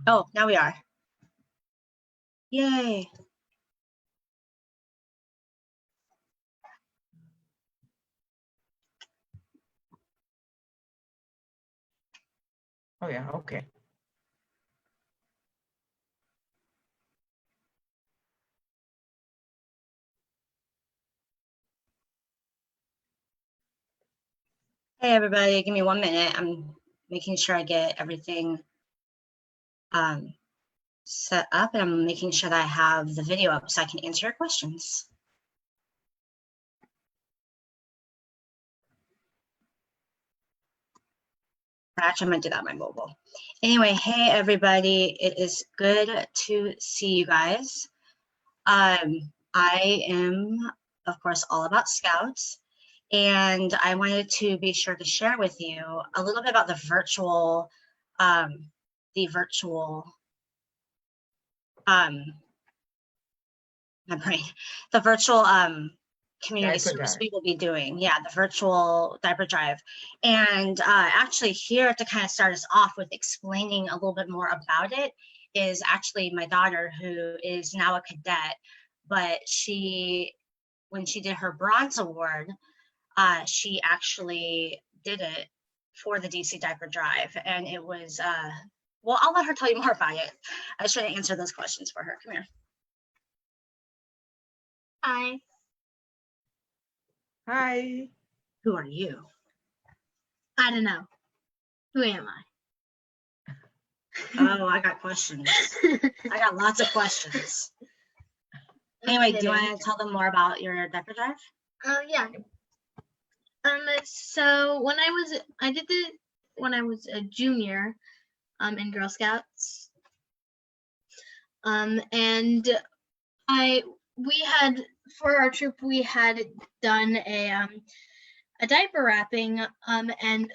Oh, now we are. Yay. Oh yeah, okay. Hey everybody, give me 1 minute. I'm making sure I get everything set up, and I'm making sure that I have the video up so I can answer your questions. Actually, I'm gonna do that on my mobile. Anyway, hey everybody, it is good to see you guys. I am, of course, all about Scouts, and I wanted to be sure to share with you a little bit about the virtual community service we will be doing. Yeah, the virtual diaper drive. And actually here to kind of start us off with explaining a little bit more about it is actually my daughter, who is now a cadet, but when she did her bronze award, she actually did it for the DC Diaper Drive. And it was, well, I'll let her tell you more about it. I was trying to answer those questions for her. Come here. Hi. Hi. Who are you? I don't know. Who am I? Oh, I got questions. I got lots of questions. Anyway, do you want to tell them more about your diaper drive? Yeah. So when I did it when I was a junior, in Girl Scouts. And we had, for our troop, we had done a diaper wrapping, and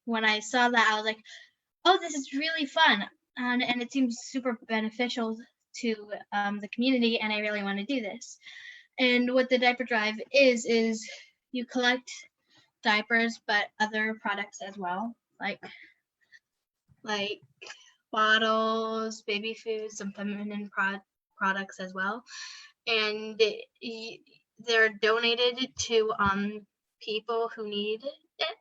when I saw that, I was like, oh, this is really fun, and it seems super beneficial to the community, and I really want to do this. And what the diaper drive is you collect diapers, but other products as well, like bottles, baby food, some feminine products as well, and they're donated to people who need it.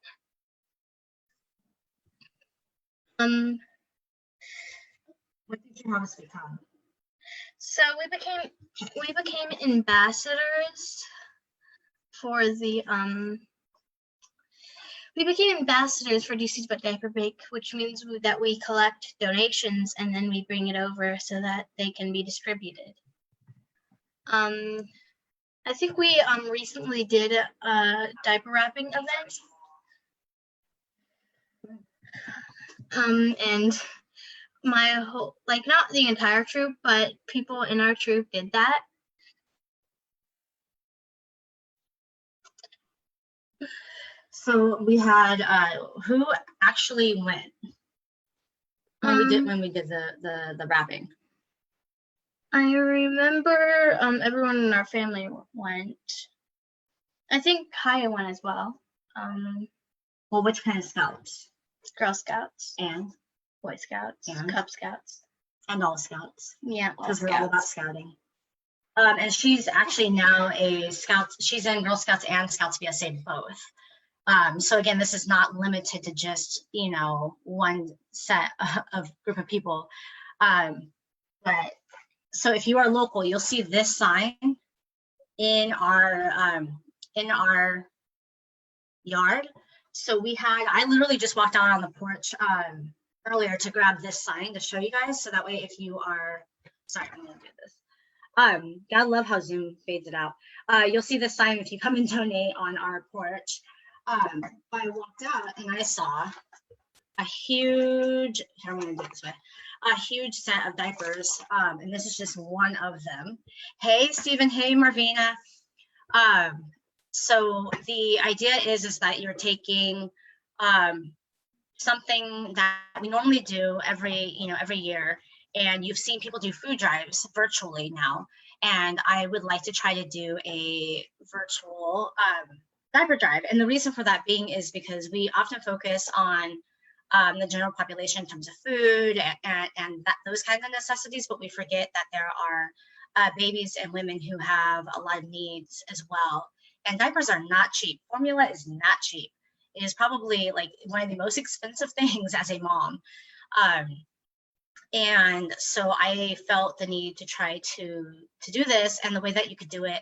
What did you have us become? So we became ambassadors for the we became ambassadors for DC's But Diaper Bake, which means that we collect donations and then we bring it over so that they can be distributed. I think we recently did a diaper wrapping event. And my whole, not the entire troop, but people in our troop did that. So we had who actually went when we did the wrapping? I remember everyone in our family went. I think Kaya went as well. Well, which kind of scouts? Girl Scouts and Boy Scouts and Cub Scouts and all Scouts. Yeah, because we're all about scouting. And she's actually now a scout. She's in Girl Scouts and Scouts BSA both. So again, this is not limited to just, one set of group of people. But so if you are local, you'll see this sign in our yard. So I literally just walked out on the porch earlier to grab this sign to show you guys. So that way, if you are, sorry, I'm gonna do this. Gotta love how Zoom fades it out. You'll see this sign if you come and donate on our porch. I walked out and I saw a huge, here, I'm gonna do it this way, a huge set of diapers. And this is just one of them. Hey, Stephen, hey, Marvina. So the idea is that you're taking something that we normally do every year, and you've seen people do food drives virtually now, and I would like to try to do a virtual diaper drive. And the reason for that being is because we often focus on the general population in terms of food and those kinds of necessities, but we forget that there are babies and women who have a lot of needs as well. And diapers are not cheap. Formula is not cheap. It is probably like one of the most expensive things as a mom. And so I felt the need to try to do this. And the way that you could do it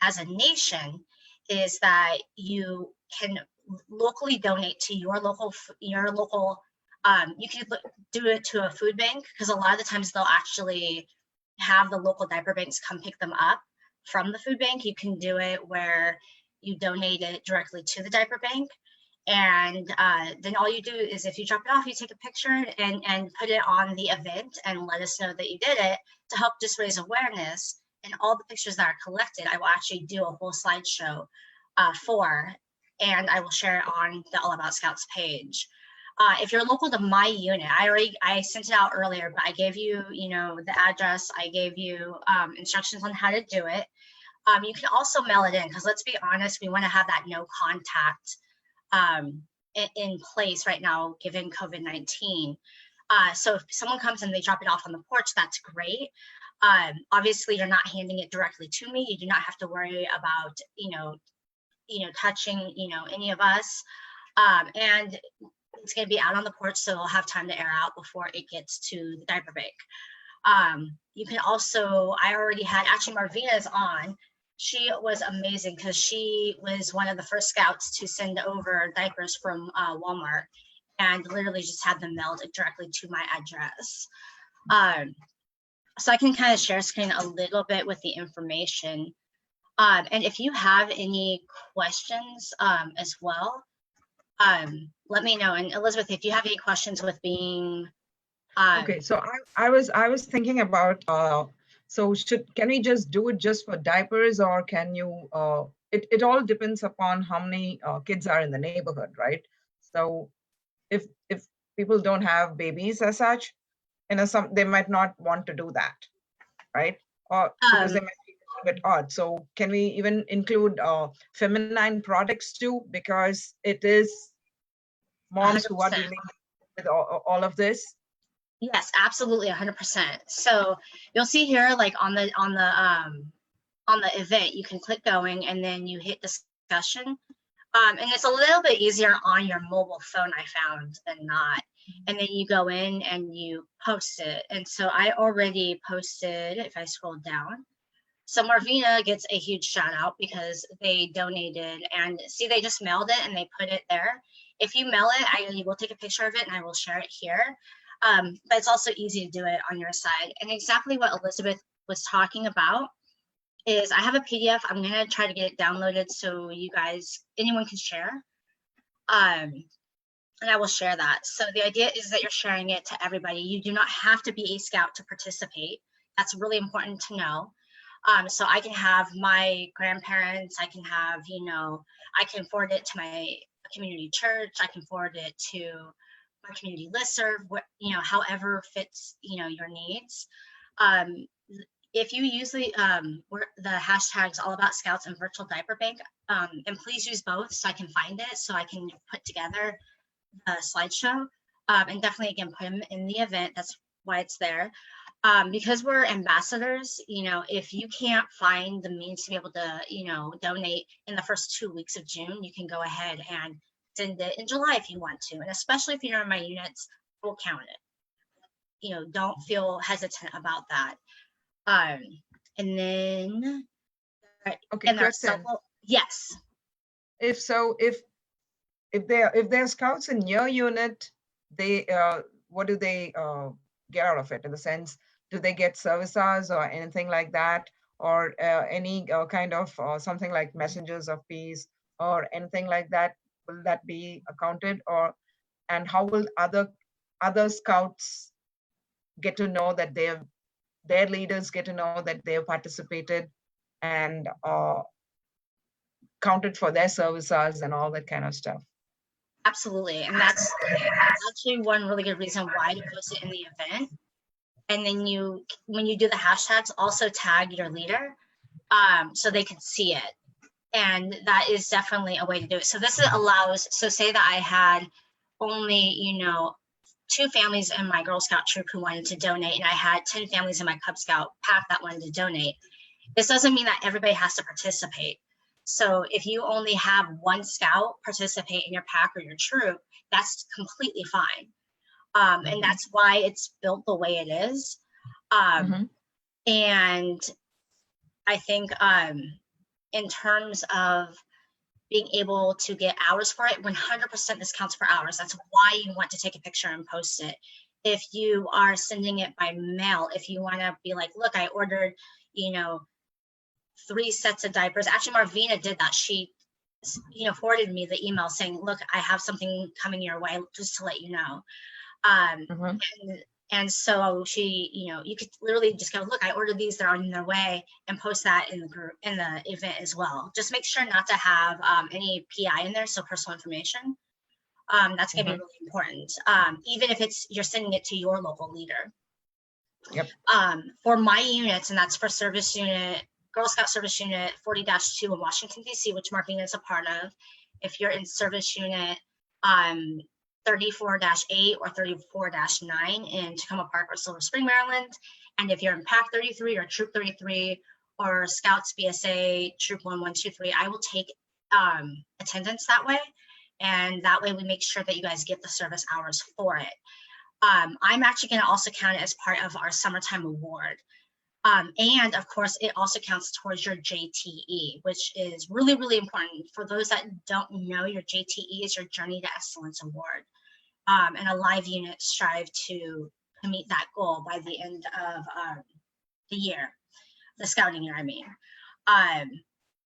as a nation is that you can locally donate to your local, you can do it to a food bank, because a lot of the times they'll actually have the local diaper banks come pick them up from the food bank. You can do it where you donate it directly to the diaper bank. And then all you do is, if you drop it off, you take a picture and put it on the event and let us know that you did it, to help just raise awareness. And all the pictures that are collected, I will actually do a whole slideshow for, and I will share it on the All About Scouts page. If you're local to my unit, I sent it out earlier, but I gave you, the address. I gave you instructions on how to do it. You can also mail it in, because let's be honest, we want to have that no contact in place right now, given COVID-19. So if someone comes and they drop it off on the porch, that's great. Obviously, you're not handing it directly to me. You do not have to worry about, touching, any of us. And it's going to be out on the porch, so it'll have time to air out before it gets to the diaper bank. You can also, I already had, actually Marvina's on. She was amazing, because she was one of the first scouts to send over diapers from Walmart, and literally just had them mailed directly to my address. So I can kind of share screen a little bit with the information. And if you have any questions as well, let me know. And Elizabeth, if you have any questions with being okay, so I was thinking about so can we just do it just for diapers, or can you it all depends upon how many kids are in the neighborhood, right? So if people don't have babies as such, they might not want to do that, right? Or because they might be a bit odd. So can we even include feminine products too, because it is moms 100%. Who are dealing with all of this? Yes, absolutely, 100%. So you'll see here, like on the event, you can click going, and then you hit discussion. And it's a little bit easier on your mobile phone, I found, than not. And then you go in and you post it. And so I already posted, if I scroll down. So Marvina gets a huge shout out because they donated, and see, they just mailed it and they put it there. If you mail it, I will take a picture of it and I will share it here. But it's also easy to do it on your side. And exactly what Elizabeth was talking about is, I have a PDF. I'm going to try to get it downloaded so you guys, anyone can share. And I will share that. So the idea is that you're sharing it to everybody. You do not have to be a scout to participate. That's really important to know. So I can have my grandparents, I can have, I can forward it to my community church. I can forward it to my community listserv, however fits, your needs. If you use the hashtags All About Scouts and Virtual Diaper Bank, and please use both so I can find it, so I can put together the slideshow, and definitely, again, put them in the event. That's why it's there. Because we're ambassadors, if you can't find the means to be able to, donate in the first 2 weeks of June, you can go ahead and send it in July if you want to. And especially if you're in my units, we'll count it. Don't feel hesitant about that. And then, okay, and Kristen, yes. If they're scouts in your unit, they what do they get out of it? In the sense, do they get service hours or anything like that, or any kind of something like messengers of peace or anything like that? Will that be accounted, and how will other scouts get to know that their leaders get to know that they have participated and counted for their service hours and all that kind of stuff? Absolutely. And that's actually one really good reason why to post it in the event. And then when you do the hashtags, also tag your leader so they can see it. And that is definitely a way to do it. So this allows, so say that I had only, 2 families in my Girl Scout troop who wanted to donate, and I had 10 families in my Cub Scout pack that wanted to donate. This doesn't mean that everybody has to participate. So if you only have 1 scout participate in your pack or your troop, that's completely fine. And that's why it's built the way it is. And I think in terms of being able to get hours for it, 100% this counts for hours. That's why you want to take a picture and post it. If you are sending it by mail, if you want to be like, look, I ordered, 3 sets of diapers. Actually, Marvina did that. She, forwarded me the email saying, look, I have something coming your way, just to let you know. And so she, you could literally just go, look, I ordered these, they're on their way, and post that in the group, in the event as well. Just make sure not to have any PI in there, so personal information. That's gonna be really important. Even if you're sending it to your local leader. Yep. For my units, and that's for service unit, Girl Scout Service Unit 40-2 in Washington, D.C., which Marvina is a part of. If you're in Service Unit 34-8 or 34-9 in Tacoma Park or Silver Spring, Maryland. And if you're in Pack 33 or Troop 33 or Scouts BSA Troop 1123, I will take attendance that way. And that way we make sure that you guys get the service hours for it. I'm actually going to also count it as part of our summertime award. And of course, it also counts towards your JTE, which is really, really important. For those that don't know, your JTE is your Journey to Excellence Award. And a live unit strive to meet that goal by the end of the year, the scouting year, I mean.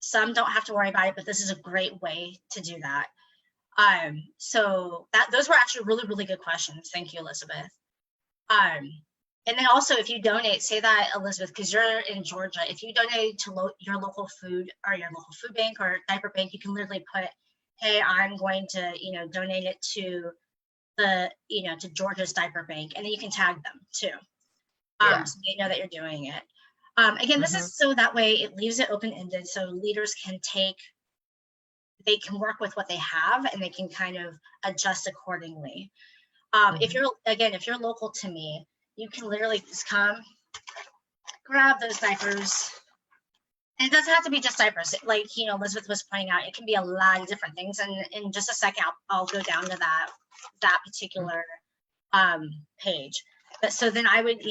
Some don't have to worry about it, but this is a great way to do that. So those were actually really, really good questions. Thank you, Elizabeth. And then also, if you donate, say that, Elizabeth, because you're in Georgia, if you donate to your local food or your local food bank or diaper bank, you can literally put, hey, I'm going to, donate it to the, to Georgia's diaper bank, and then you can tag them too. So they know that you're doing it. Again, this is so that way it leaves it open-ended, so leaders can they can work with what they have and they can kind of adjust accordingly. If you're local to me, you can literally just come, grab those diapers. And it doesn't have to be just diapers. Like, Elizabeth was pointing out, it can be a lot of different things. And in just a second, I'll go down to that particular page. But so then I would,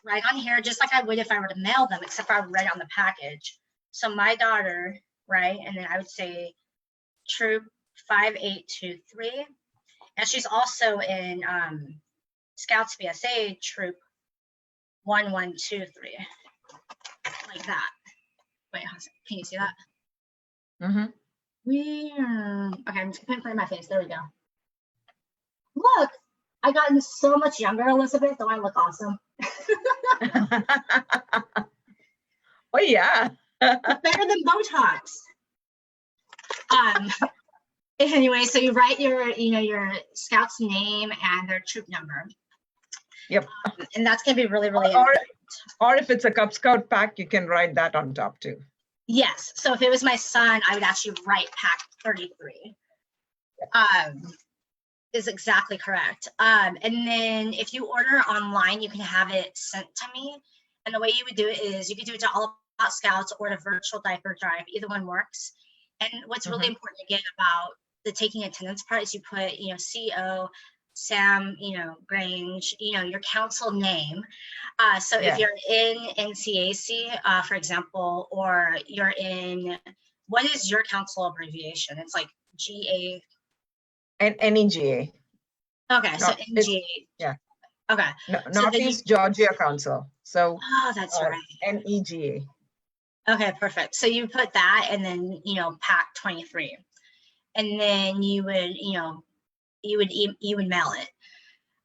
write on here, just like I would if I were to mail them, except I would write on the package. So my daughter, right? And then I would say Troop 5823. And she's also in Scouts BSA Troop 1123, like that. Wait, can you see that? Okay, I'm just gonna put it in front of my face. There we go. Look, I gotten so much younger, Elizabeth. Don't I look awesome? Oh yeah. Better than Botox. Anyway, so you write your scout's name and their troop number. Yep. And that's gonna be really, really or if it's a Cub Scout pack, you can write that on top too. Yes. So if it was my son, I would actually write pack 33. Is exactly correct. And then if you order online, you can have it sent to me. And the way you would do it is you could do it to All About Scouts or to Virtual Diaper Drive. Either one works. And what's really important to get about the taking attendance part is you put, CO, Sam, Grange, your council name. So if you're in NCAC, for example, or you're in, what is your council abbreviation? It's like GA. NEGA. Okay, so NEGA. Yeah. Okay. Northeast Georgia Council. So. Oh, that's right. NEGA. Okay, perfect. So you put that, and then pack 23, and then you would you would mail it.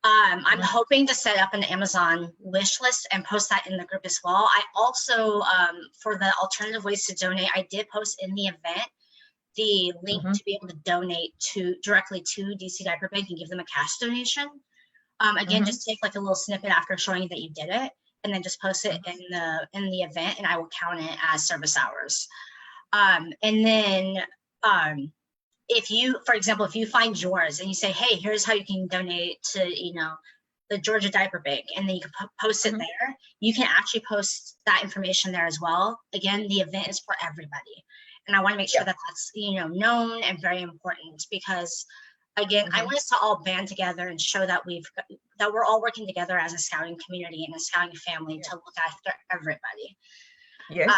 I'm hoping to set up an Amazon wish list and post that in the group as well. I also, for the alternative ways to donate, I did post in the event the link to be able to donate directly to DC Diaper Bank and give them a cash donation. Again, just take like a little snippet after showing that you did it, and then just post it in the event, and I will count it as service hours. And then if you, for example, if you find yours and you say, hey, here's how you can donate to, the Georgia Diaper Bank, and then you can post it there, you can actually post that information there as well. Again, the event is for everybody. And I want to make sure that that's, known and very important, because again, I want us to all band together and show that we're all working together as a scouting community and a scouting family to look after everybody. Yes.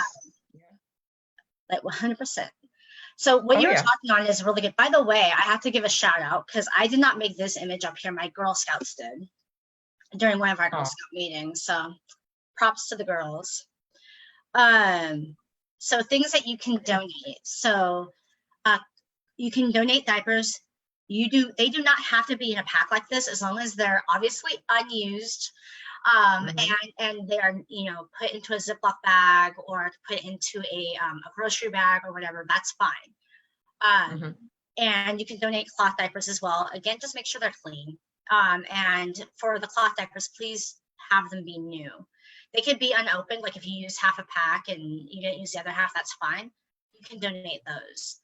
Like 100%. So what you were talking on is really good. By the way, I have to give a shout out, because I did not make this image up here. My Girl Scouts did during one of our Girl Scout meetings. So props to the girls. So things that you can donate. So you can donate diapers. They do not have to be in a pack like this, as long as they're obviously unused, and they are, put into a Ziploc bag or put into a grocery bag or whatever. That's fine. And you can donate cloth diapers as well. Again, just make sure they're clean. And for the cloth diapers, please have them be new. They could be unopened, like if you use half a pack and you didn't use the other half, that's fine. You can donate those.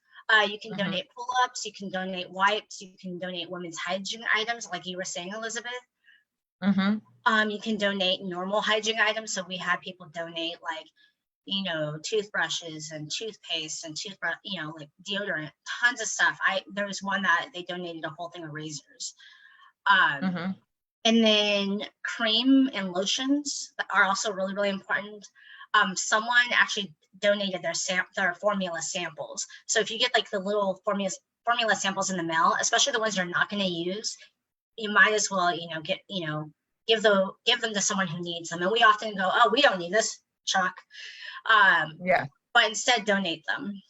You can donate pull-ups, you can donate wipes, you can donate women's hygiene items, like you were saying, Elizabeth. You can donate normal hygiene items. So we had people donate like, toothbrushes and toothpaste and like deodorant, tons of stuff. There was one that they donated a whole thing of razors. And then cream and lotions are also really, really important. Someone actually donated their formula samples. So if you get like the little formula samples in the mail, especially the ones you're not going to use, you might as well, give them to someone who needs them. And we often go, oh, we don't need this, Chuck. But instead donate them.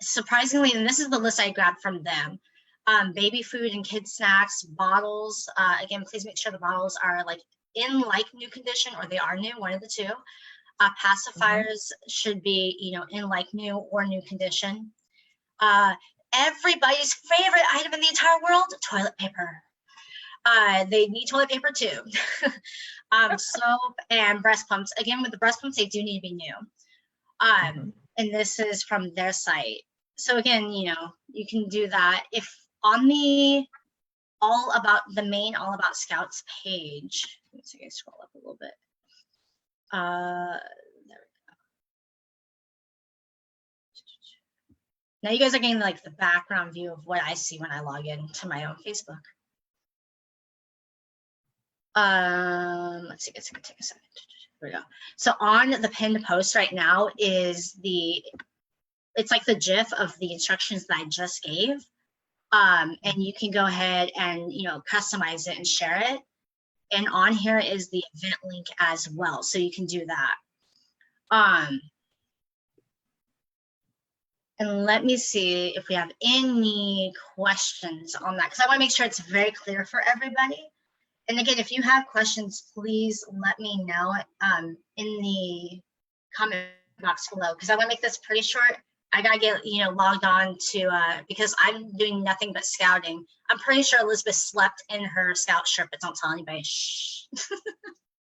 Surprisingly, and this is the list I grabbed from them, baby food and kids snacks, bottles. Again, please make sure the bottles are like in like new condition, or they are new, one of the two. Pacifiers should be, in like new or new condition. Everybody's favorite item in the entire world, toilet paper. They need toilet paper too. Soap and breast pumps. Again, with the breast pumps, they do need to be new. And this is from their site. So again, you can do that. If on the main All About Scouts page, let's see, I scroll up a little bit. There we go. Now you guys are getting like the background view of what I see when I log in to my own Facebook. Let's see, it's gonna take a second. Here we go. So on the pinned post right now is it's like the GIF of the instructions that I just gave. And you can go ahead and, customize it and share it. And on here is the event link as well. So you can do that. And let me see if we have any questions on that, because I want to make sure it's very clear for everybody. And again, if you have questions, please let me know in the comment box below, because I want to make this pretty short. I gotta get logged on to because I'm doing nothing but scouting. I'm pretty sure Elizabeth slept in her scout shirt, but don't tell anybody. Shh.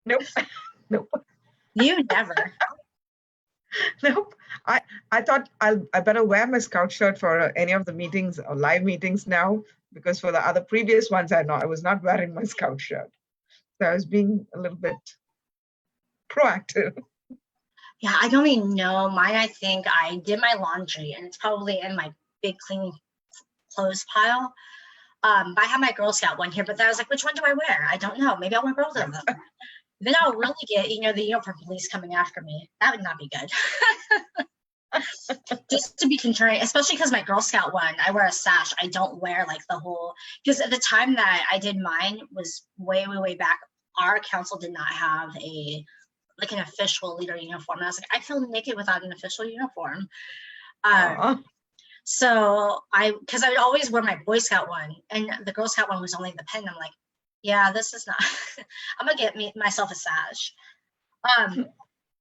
Nope. You never. Nope. I thought I better wear my scout shirt for any of the meetings or live meetings now, because for the other previous ones I was not wearing my scout shirt. So I was being a little bit proactive. Yeah, I don't even know. Mine, I think I did my laundry, and it's probably in my big clean clothes pile. I have my Girl Scout one here, but then I was like, which one do I wear? I don't know. Maybe I'll wear both of them. Then I'll really get, the uniform police coming after me. That would not be good. Just to be contrary, especially because my Girl Scout one, I wear a sash. I don't wear like the whole, because at the time that I did mine was way, way, way back. Our council did not have an official leader uniform. And I was like, I feel naked without an official uniform. So because I would always wear my Boy Scout one, and the Girl Scout one was only the pen. I'm like, yeah, this is not, I'm gonna get myself a sash.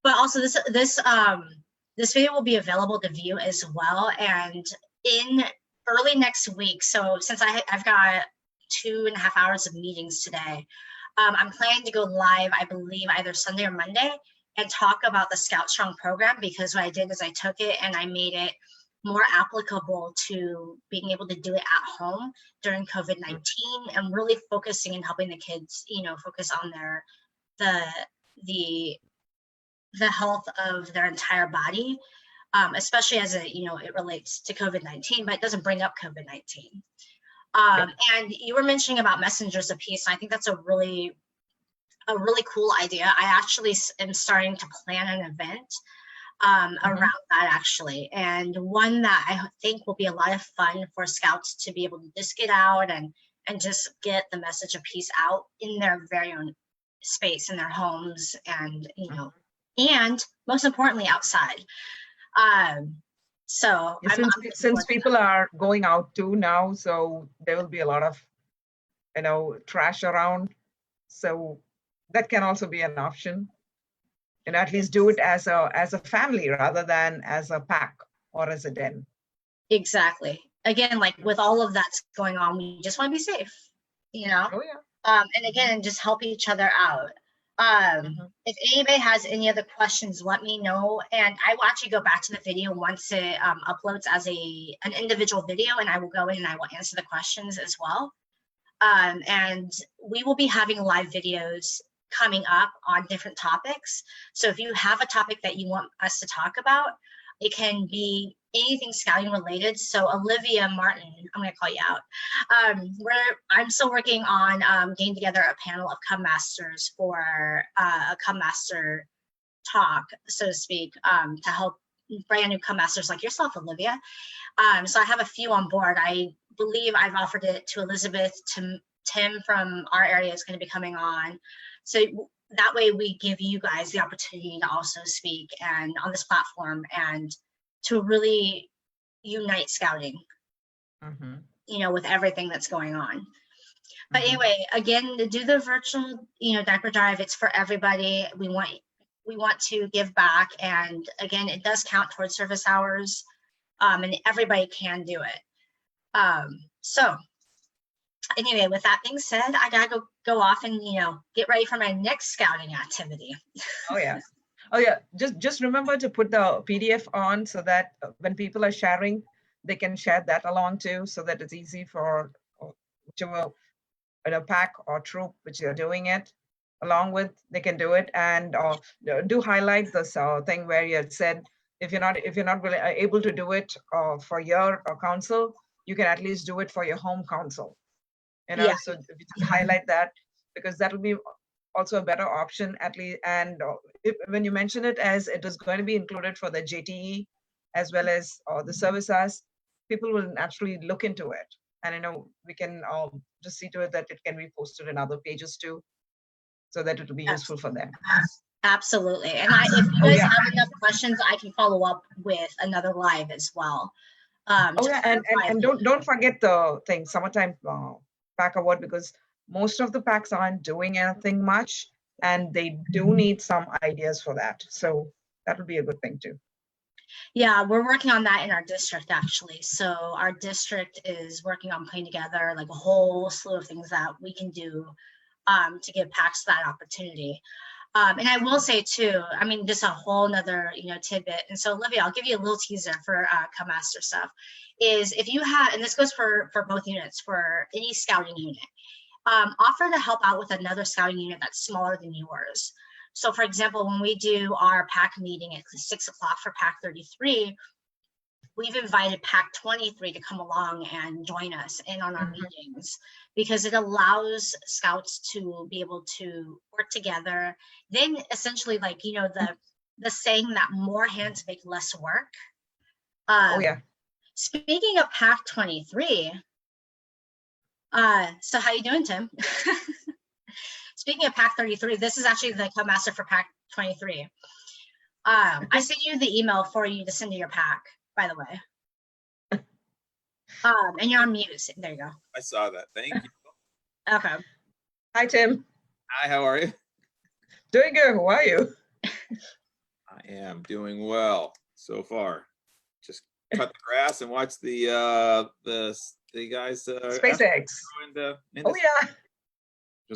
But also this video will be available to view as well. And in early next week, so since I've got 2.5 hours of meetings today, I'm planning to go live, I believe, either Sunday or Monday, and talk about the Scout Strong program, because what I did is I took it and I made it, more applicable to being able to do it at home during COVID-19, and really focusing and helping the kids, focus on the health of their entire body, especially as it relates to COVID-19, but it doesn't bring up COVID-19. And you were mentioning about messengers of peace, and I think that's a really cool idea. I actually am starting to plan an event around that, actually, and one that I think will be a lot of fun for scouts to be able to just get out and just get the message of peace out in their very own space, in their homes, and and most importantly, outside. So since people are going out too now, so there will be a lot of trash around, so that can also be an option, and at least do it as a family rather than as a pack or as a den. Exactly. Again, like with all of that's going on, we just want to be safe, Oh yeah. And again, just help each other out. If anybody has any other questions, let me know, and I will actually go back to the video once it uploads as an individual video, and I will go in and I will answer the questions as well. And we will be having live videos coming up on different topics. So if you have a topic that you want us to talk about, it can be anything scouting related. So Olivia Martin, I'm going to call you out. I'm still working on getting together a panel of Cub Masters for a Cub Master talk, so to speak, to help brand new Cub Masters like yourself, Olivia. So I have a few on board. I believe I've offered it to Elizabeth. Tim from our area is going to be coming on. So that way we give you guys the opportunity to also speak and on this platform and to really unite scouting, with everything that's going on. But anyway, again, to do the virtual, diaper drive, it's for everybody. We want to give back. And again, it does count towards service hours, and everybody can do it. So anyway, with that being said, I gotta go off and get ready for my next scouting activity. Oh yeah. Just remember to put the PDF on so that when people are sharing, they can share that along too, so that it's easy for whichever pack or troop which you're doing it along with, they can do it. And do highlight this thing where you had said if you're not really able to do it for your council, you can at least do it for your home council. So if you just highlight that, because that will be also a better option at least. And when you mention it as it is going to be included for the JTE as well as the service hours, people will naturally look into it. And we can just see to it that it can be posted in other pages too, so that it will be useful for them. Absolutely. And if you guys have enough questions, I can follow up with another live as well. And don't forget the thing, summertime pack award, because most of the packs aren't doing anything much, and they do need some ideas for that. So that would be a good thing too. Yeah, we're working on that in our district, actually. So our district is working on putting together like a whole slew of things that we can do to give packs that opportunity. And I will say too, just a whole nother, tidbit. And so Olivia, I'll give you a little teaser for Cub Master stuff, is if you have, and this goes for both units, for any scouting unit, offer to help out with another scouting unit that's smaller than yours. So for example, when we do our pack meeting at 6 o'clock for pack 33, we've invited pack 23 to come along and join us in on our meetings, because it allows scouts to be able to work together. Then essentially, like, the saying that more hands make less work. Speaking of pack 23, so how you doing, Tim? Speaking of pack 33, this is actually the Cub Master for pack 23. I sent you the email for you to send to your pack, by the way. And you're on mute. There you go. I saw that. Thank you. Okay. Hi, Tim. Hi, how are you? Doing good. How are you? I am doing well so far. Just cut the grass and watch the guys. SpaceX. Oh yeah.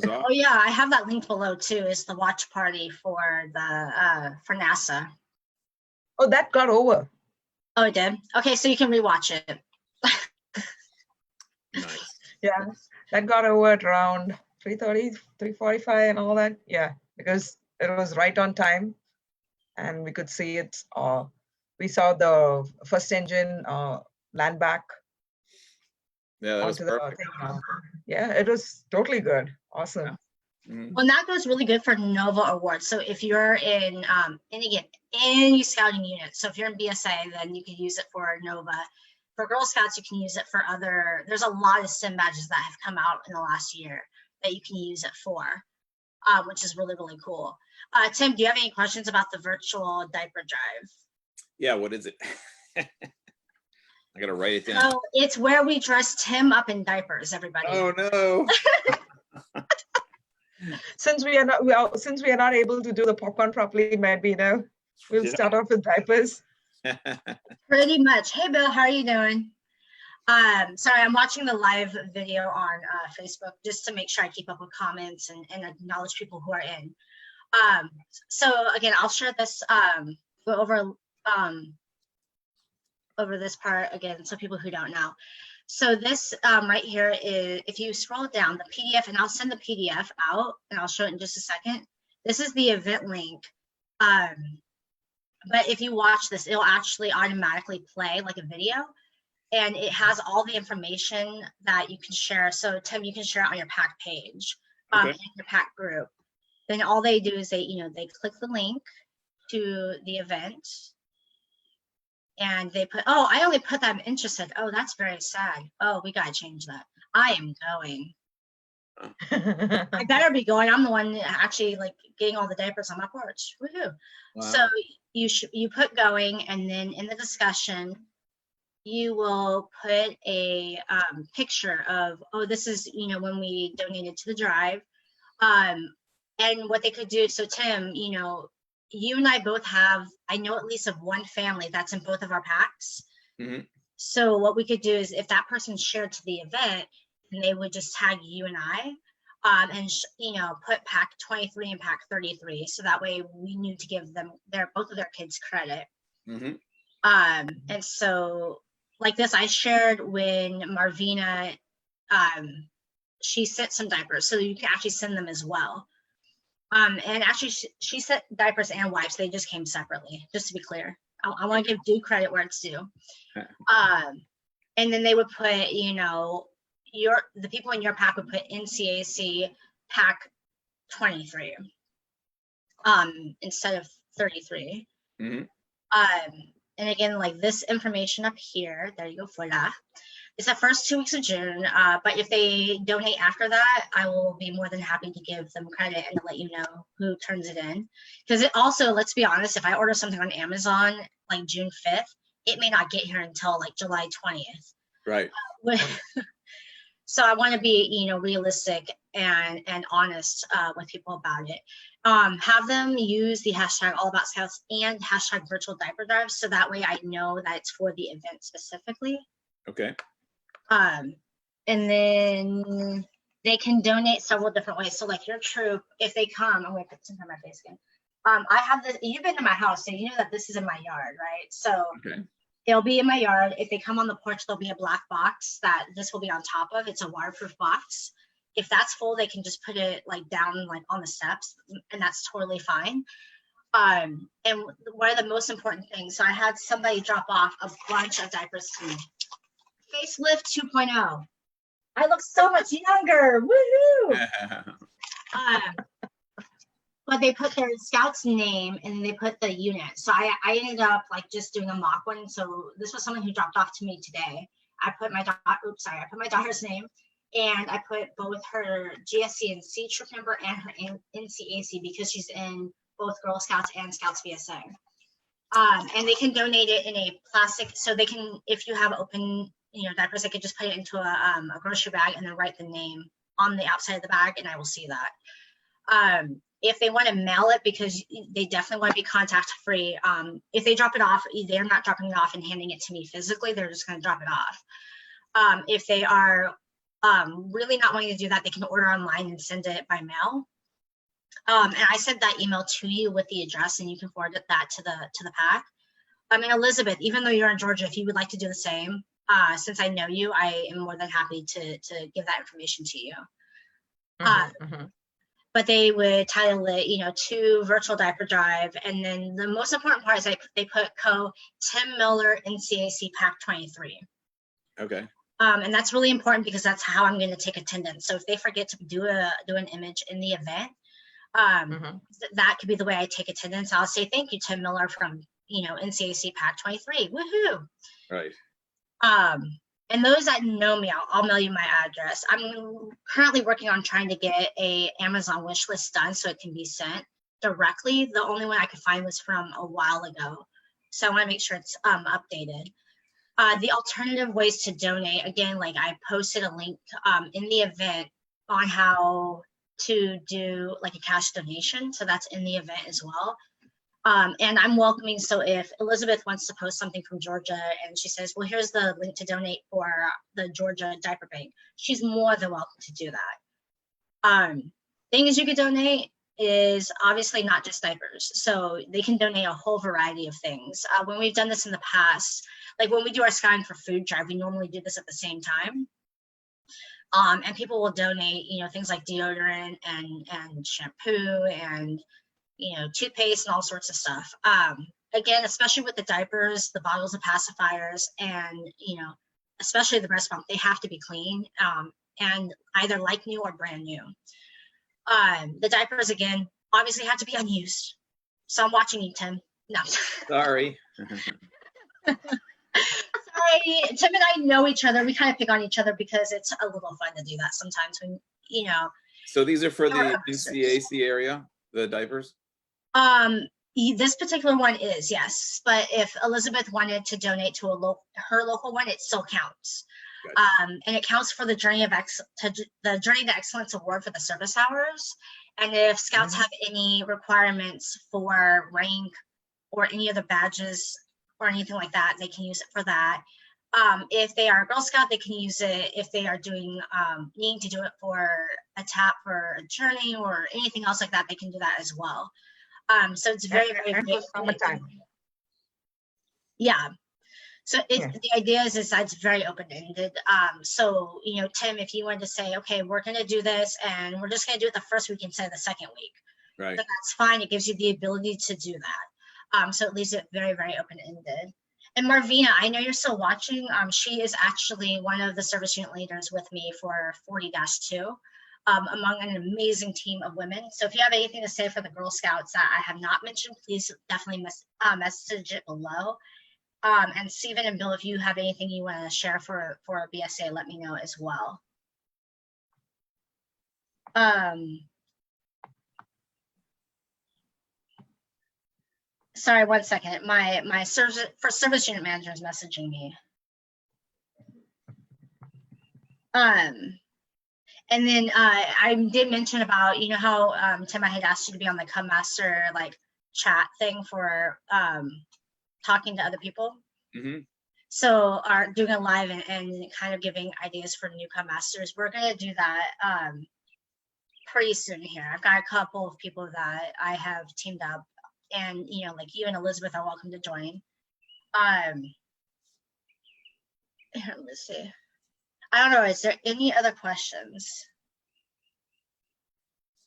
Oh yeah, I have that linked below too. It's the watch party for the for NASA. Oh, that got over. Oh, it did? Okay, so you can rewatch it. Nice. Yeah, that got over at around 3:30, 3:45 and all that. Yeah, because it was right on time and we could see it. We saw the first engine land back Yeah, that was onto the perfect. thing. Yeah, it was totally good. Awesome. Mhm. Well, that goes really good for Nova Awards. So if you're in, and again, any scouting unit, so if you're in BSA, then you can use it for Nova. For Girl Scouts, you can use it for other, there's a lot of sim badges that have come out in the last year that you can use it for, which is really, really cool. Tim, do you have any questions about the virtual diaper drive? Yeah, what is it? I gotta write it down. So it's where we dress Tim up in diapers, everybody. Oh no. Since we are not able to do the popcorn properly, maybe we'll Yeah. start off with diapers. Pretty much. Hey, Bill, how are you doing? Sorry, I'm watching the live video on Facebook just to make sure I keep up with comments and acknowledge people who are in. So again, I'll share this, go over this part again, so people who don't know. So this right here is, if you scroll down the PDF, and I'll send the PDF out and I'll show it in just a second. This is the event link. But if you watch this, it'll actually automatically play like a video, and it has all the information that you can share. So Tim, you can share it on your pack page, Okay. in your pack group. Then all they do is they click the link to the event, and they put, oh, I only put that I'm interested. Oh, that's very sad. Oh, we gotta change that. I am going. I better be going. I'm the one actually like getting all the diapers on my porch. Woohoo! Wow. So you put going, and then in the discussion, you will put a picture of, oh, this is, when we donated to the drive, and what they could do. So Tim, you and I both have, I know at least of one family that's in both of our packs. Mhm. So what we could do is, if that person shared to the event, then they would just tag you and I, and put pack 23 and pack 33. So that way we knew to give them both of their kids credit. Mhm. And so like this, I shared when Marvina, she sent some diapers, so you can actually send them as well. And actually she sent diapers and wipes. They just came separately, just to be clear. I want to give due credit where it's due. And then they would put, the people in your pack would put NCAC pack 23, instead of 33. Mhm. And again, like this information up here, there you go, for that. It's the first 2 weeks of June, but if they donate after that, I will be more than happy to give them credit and to let you know who turns it in. Because it also, let's be honest, if I order something on Amazon like June 5th, it may not get here until like July 20th. Right. So I want to be, realistic and honest with people about it. Have them use the hashtag AllAboutScouts and hashtag Virtual Diaper Drive, so that way I know that it's for the event specifically. Okay. And then they can donate several different ways. So like your troop, if they come, I'm going to put some on my face again. I have this, you've been to my house, so you know that this is in my yard, right? So Okay. it'll be in my yard. If they come on the porch, there'll be a black box that this will be on top of. It's a waterproof box. If that's full, they can just put it like down like on the steps, and that's totally fine. And one of the most important things, so I had somebody drop off a bunch of diapers to me. Facelift 2.0. I look so much younger. Woohoo! But they put their scout's name and they put the unit. So I ended up like just doing a mock one. So this was someone who dropped off to me today. I put my daughter's name, and I put both her GSC and C troop number and her NCAC, because she's in both Girl Scouts and Scouts BSA. And they can donate it in a plastic, so they can, if you have open diapers, they could just put it into a grocery bag and then write the name on the outside of the bag, and I will see that. If they want to mail it, because they definitely want to be contact free, if they drop it off, they're not dropping it off and handing it to me physically, they're just going to drop it off. If they are really not wanting to do that, they can order online and send it by mail. And I sent that email to you with the address, and you can forward that to the pack. I mean, Elizabeth, even though you're in Georgia, if you would like to do the same, since I know you, I am more than happy to give that information to you. But they would title it, you know, to Virtual Diaper Drive. And then the most important part is they put Tim Miller NCAC Pack 23. Okay. And that's really important because that's how I'm going to take attendance. So if they forget to do an image in the event, that could be the way I take attendance. I'll say, thank you, Tim Miller from, you know, NCAC Pack 23. Woohoo. Right. And those that know me, I'll mail you my address. I'm currently working on trying to get a Amazon wish list done so it can be sent directly. The only one I could find was from a while ago. So I want to make sure it's updated. The alternative ways to donate, again, like I posted a link in the event on how to do like a cash donation. So that's in the event as well. And I'm welcoming, so if Elizabeth wants to post something from Georgia and she says, well, here's the link to donate for the Georgia Diaper Bank, she's more than welcome to do that. Things you could donate is obviously not just diapers. So they can donate a whole variety of things. When we've done this in the past, like when we do our Skying for Food drive, we normally do this at the same time. And people will donate, you know, things like deodorant and shampoo and, you know, toothpaste and all sorts of stuff. Again, especially with the diapers, the bottles of pacifiers, and, you know, especially the breast pump, they have to be clean and either like new or brand new. The diapers, again, obviously have to be unused. So I'm watching you, Tim. No. Sorry. Sorry, Tim and I know each other. We kind of pick on each other because it's a little fun to do that sometimes when, you know. So these are for the NCAC area, the diapers? This particular one is, yes. But if Elizabeth wanted to donate to her local one, it still counts. Gotcha. And it counts for the Journey to Excellence Award for the service hours. And if Scouts have any requirements for rank or any other badges or anything like that, they can use it for that. If they are a Girl Scout, they can use it if they are doing needing to do it for a tap for a journey or anything else like that, they can do that as well. So it's very, very great. Summertime. Yeah. So the idea is that it's very open-ended. So, you know, Tim, if you wanted to say, okay, we're going to do this and we're just going to do it the first week instead of the second week, right? Then that's fine. It gives you the ability to do that. So it leaves it very, very open-ended. And Marvina, I know you're still watching. She is actually one of the service unit leaders with me for 40-2. Among an amazing team of women. So if you have anything to say for the Girl Scouts that I have not mentioned, please definitely message it below. And Stephen and Bill, if you have anything you want to share for BSA, let me know as well. Sorry, 1 second. My service unit manager is messaging me. And then I did mention about, you know, how Tim, I had asked you to be on the Cub Master like chat thing for talking to other people. So are doing a live and kind of giving ideas for new Cub Masters. We're gonna do that pretty soon here. I've got a couple of people that I have teamed up, and you know, like you and Elizabeth are welcome to join. Here, let's see. I don't know, is there any other questions?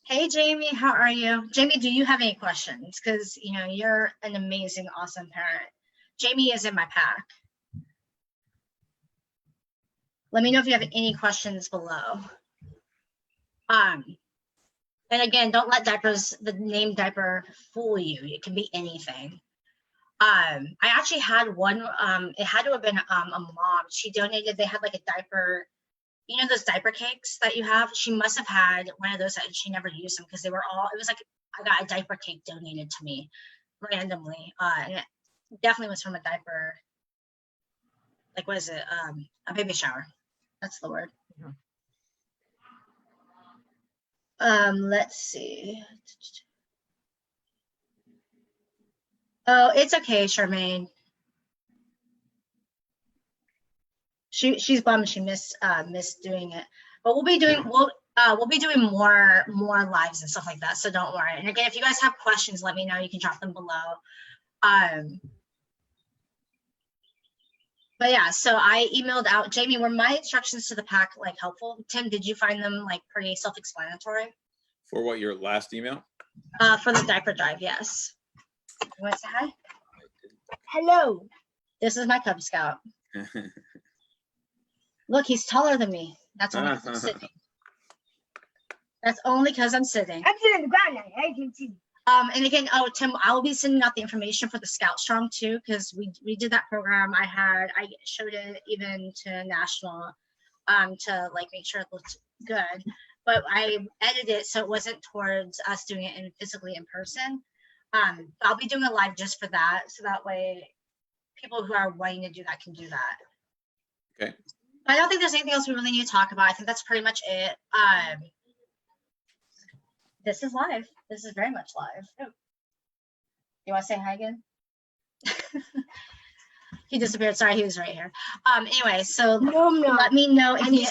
Hey, Jamie, how are you? Jamie, do you have any questions? Because, you know, you're an amazing, awesome parent. Jamie is in my pack. Let me know if you have any questions below. And again, don't let the name diaper fool you. It can be anything. I actually had one, it had to have been a mom. She donated, they had like a diaper, you know, those diaper cakes that you have? She must have had one of those and she never used them because they were all, it was like, I got a diaper cake donated to me randomly. And it definitely was from a diaper, like, what is it? A baby shower. That's the word. Let's see. Oh, it's okay, Charmaine. She's bummed she missed doing it, but we'll be doing more lives and stuff like that. So don't worry. And again, if you guys have questions, let me know. You can drop them below. But yeah, so I emailed out, Jamie, were my instructions to the pack like helpful? Tim, did you find them like pretty self-explanatory? For what, your last email? For the diaper drive, yes. You want to say hi? Hello. This is my Cub Scout. Look, he's taller than me. That's only because I'm sitting. That's only because I'm sitting. I'm sitting on the ground now. I can see. And again, oh, Tim, I will be sending out the information for the Scout Strong too, because we did that program. I showed it even to national, to like make sure it looked good. But I edited it so it wasn't towards us doing it physically in person. I'll be doing a live just for that, so that way people who are wanting to do that can do that. Okay. I don't think there's anything else we really need to talk about. I think that's pretty much it. This is live. This is very much live. Oh. You want to say hi again? He disappeared. Sorry, he was right here. Anyway, so No, I'm not. let me know if you.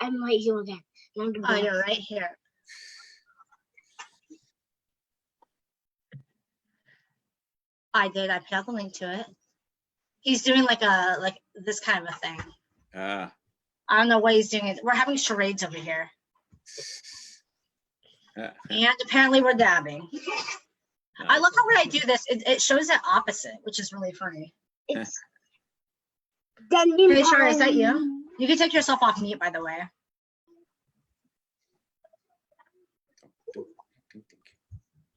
I'm right here again. Oh, you're right here. I did. I put out the link to it. He's doing like this kind of a thing. I don't know what he's doing. We're having charades over here. And apparently we're dabbing. I love how when I do this, it shows it opposite, which is really funny. It's Hey, Shara, is that you? You can take yourself off mute, by the way.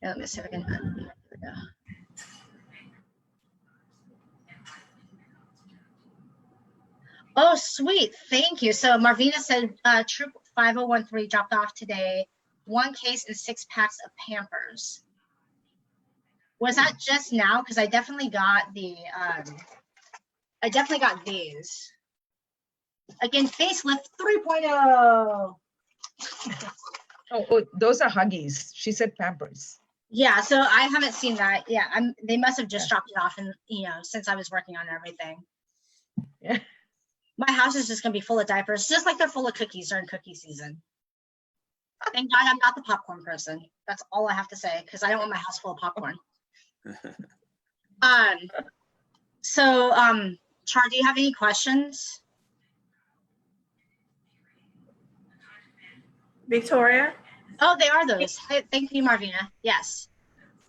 Yeah, let me see if I can. Here we go. Oh, sweet. Thank you. So Marvina said Troop 5013 dropped off today 1 case and 6 packs of Pampers. Was that just now? Because I definitely got these. Again, facelift 3.0. Oh, those are Huggies. She said Pampers. Yeah, so I haven't seen that. Yeah, they must have just dropped it off, and since I was working on everything. Yeah. My house is just gonna be full of diapers, just like they're full of cookies during cookie season. Thank God I'm not the popcorn person. That's all I have to say, because I don't want my house full of popcorn. Char, do you have any questions? Victoria? Oh, they are those. Hey, thank you, Marvina. Yes.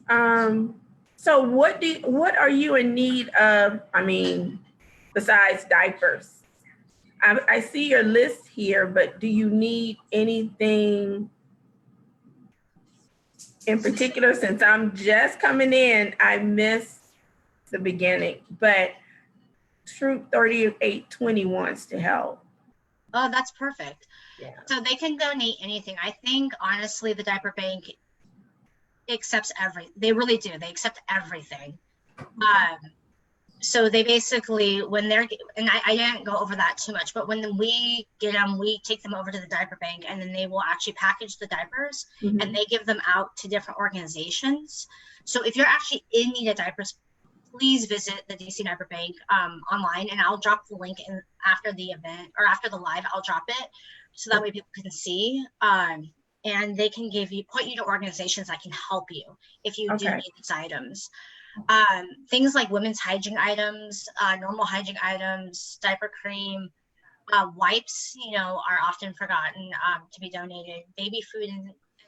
So what are you in need of, besides diapers? I see your list here, but do you need anything in particular? Since I'm just coming in, I missed the beginning, but Troop 3820 wants to help. Oh, that's perfect. Yeah. So they can donate anything. I think, honestly, the diaper bank accepts they really do. They accept everything. So they basically, when they're, and I didn't go over that too much, but when we get them, we take them over to the diaper bank, and then they will actually package the diapers, and they give them out to different organizations. So if you're actually in need of diapers, please visit the DC Diaper Bank online, and I'll drop the link in after the event or after the live. I'll drop it so that way people can see, and they can point you to organizations that can help you if you do need these items. Things like women's hygiene items, normal hygiene items, diaper cream, wipes, are often forgotten to be donated. Baby food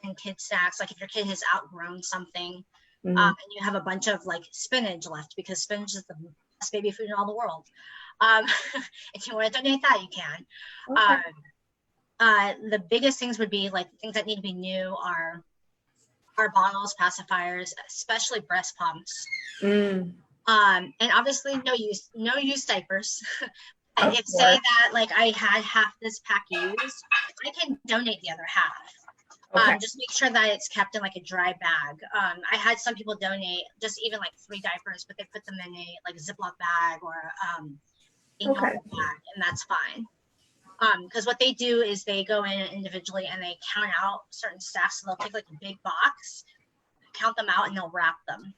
and kid snacks, like if your kid has outgrown something, and you have a bunch of like spinach left, because spinach is the best baby food in all the world. If you want to donate that, you can. The biggest things would be like things that need to be new are bottles, pacifiers, especially breast pumps. And obviously no use diapers. If say that like I had half this pack used, I can donate the other half. Just make sure that it's kept in like a dry bag. I had some people donate just even like 3 diapers, but they put them in a like Ziploc bag or a normal bag, and that's fine. Because what they do is they go in individually and they count out certain stacks. So they'll take like a big box, count them out, and they'll wrap them.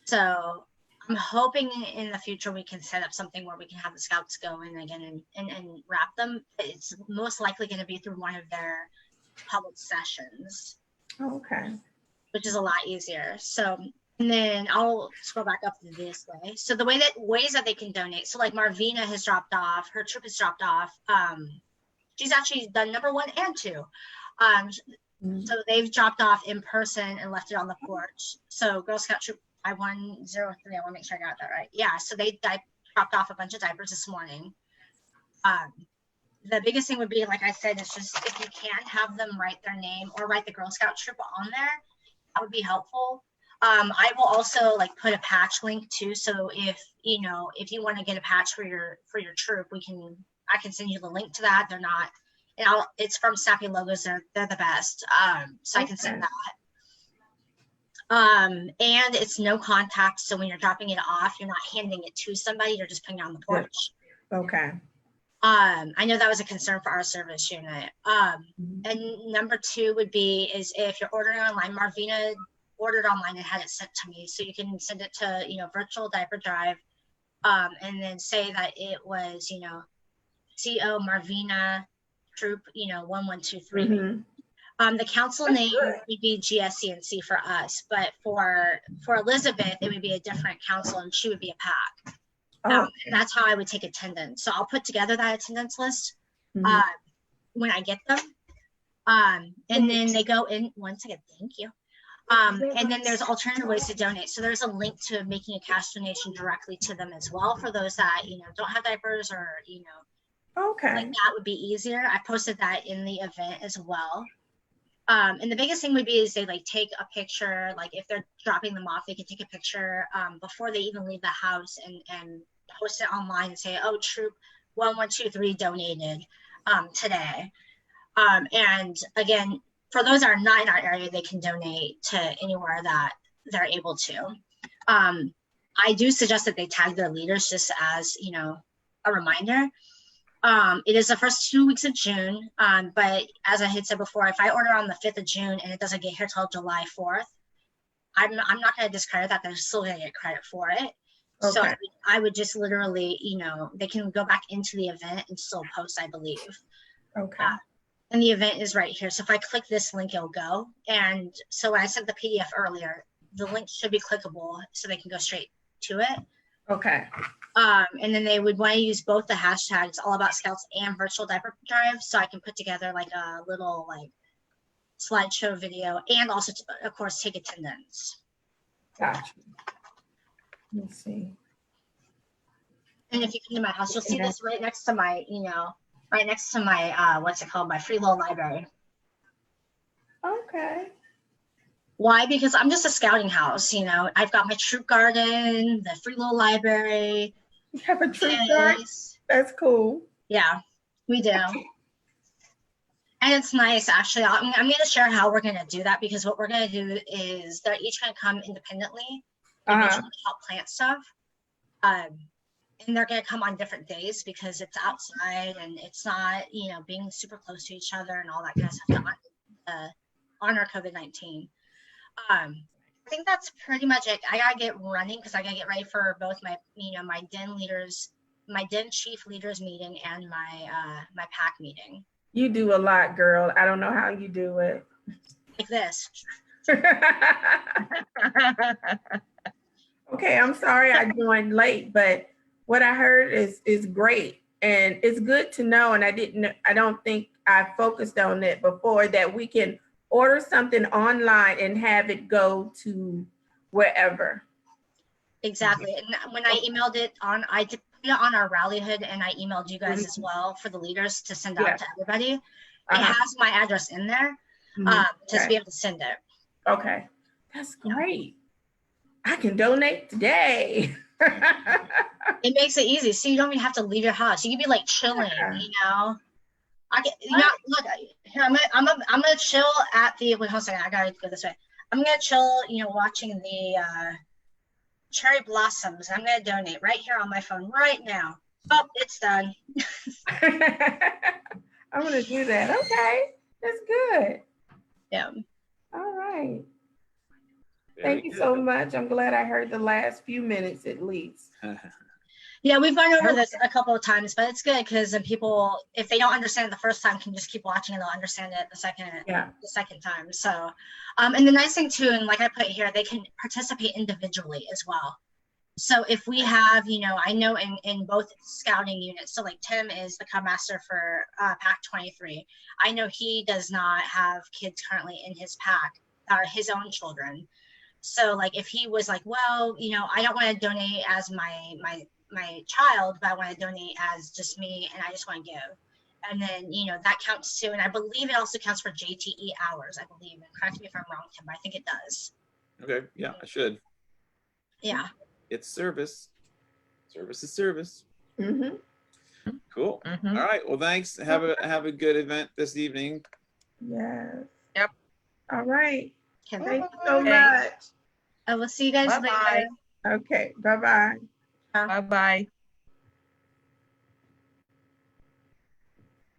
So I'm hoping in the future we can set up something where we can have the scouts go in again and wrap them. It's most likely going to be through one of their public sessions. Which is a lot easier. So And then I'll scroll back up this way. So the ways that they can donate. So like Marvina has dropped off, her troop has dropped off. She's actually done number 1 and 2. So they've dropped off in person and left it on the porch. So Girl Scout Troop 5103, I want to make sure I got that right. Yeah, so they dropped off a bunch of diapers this morning. The biggest thing would be, like I said, is just if you can have them write their name or write the Girl Scout troop on there, that would be helpful. I will also like put a patch link too. So if you want to get a patch for your troop, I can send you the link to that. They're not, it's from Snappy Logos. They're the best. So I can send that. And it's no contact. So when you're dropping it off, you're not handing it to somebody. You're just putting it on the porch. Okay. I know that was a concern for our service unit. And number 2 would be is if you're ordering online. Marvina ordered online and had it sent to me, so you can send it to Virtual Diaper Drive, and then say that it was CO Marvina Troop 1123. The council name would be GSCNC for us, but for Elizabeth it would be a different council and she would be a PAC. And that's how I would take attendance. So I'll put together that attendance list when I get them. And then they go in. One second, thank you. And then there's alternative ways to donate. So there's a link to making a cash donation directly to them as well for those that don't have diapers or like that would be easier. I posted that in the event as well. And the biggest thing would be is they like take a picture, like if they're dropping them off, they can take a picture before they even leave the house and post it online and say, oh, troop 1123 donated today. And again, for those that are not in our area, they can donate to anywhere that they're able to. I do suggest that they tag their leaders just as a reminder. It is the first 2 weeks of June, but as I had said before, if I order on the 5th of June and it doesn't get here till July 4th, I'm not going to discredit that. They're still going to get credit for it. So I would just literally, they can go back into the event and still post, I believe. And the event is right here. So if I click this link, it'll go. And so when I sent the PDF earlier, the link should be clickable so they can go straight to it. And then they would want to use both the hashtags All About Scouts and Virtual Diaper Drive, so I can put together like a little like slideshow video and also of course take attendance. Gotcha. Let's see. And if you come to my house, you'll see this right next to my, right next to my what's it called, my free little library. Why? Because I'm just a scouting house, I've got my troop garden, the free little library. You have a troop garden? That's cool. Yeah, we do. And it's nice, actually. I'm going to share how we're going to do that, because what we're going to do is they're each going to come independently and help plant stuff. And they're going to come on different days because it's outside and it's not, being super close to each other and all that kind of stuff to honor COVID-19. I think that's pretty much it. I gotta get running because I gotta get ready for both my, my den chief leaders meeting and my PAC meeting. You do a lot, girl. I don't know how you do it. Like this. Okay, I'm sorry I joined late, but what I heard is great, and it's good to know. And I don't think I focused on it before, that we can order something online and have it go to wherever. Exactly. And when I emailed it on, I did put it on our rally hood, and I emailed you guys as well for the leaders to send out to everybody. It has my address in there to be able to send it. Okay, that's great. I can donate today. It makes it easy, so you don't even have to leave your house. You can be like chilling, I get, look here. I'm gonna chill at the. Wait, hold on a second. I gotta go this way. I'm gonna chill, watching the cherry blossoms. I'm gonna donate right here on my phone right now. Oh, it's done. I'm gonna do that. Okay, that's good. Yeah. All right. Thank you so much. I'm glad I heard the last few minutes at least. Yeah, we've gone over Okay. this a couple of times, but it's good because then people, if they don't understand it the first time, can just keep watching and they'll understand it the second time. So, and the nice thing too, and like I put here, they can participate individually as well. So if we have, I know in both scouting units, so like Tim is the Cub Master for Pack 23. I know he does not have kids currently in his pack that are his own children. So like if he was like, well, I don't want to donate as my child, but I want to donate as just me and I just want to give. And then, that counts too. And I believe it also counts for JTE hours, I believe. And correct me if I'm wrong, Tim, but I think it does. Okay, yeah, I should. Yeah. It's service. Service is service. Mhm. Cool. Mhm. All right. Well, thanks. Have a good event this evening. Yes. Yep. All right. Okay. Thank you so Okay. much. I will see you guys Bye-bye. later. Okay. Bye-bye. Bye-bye.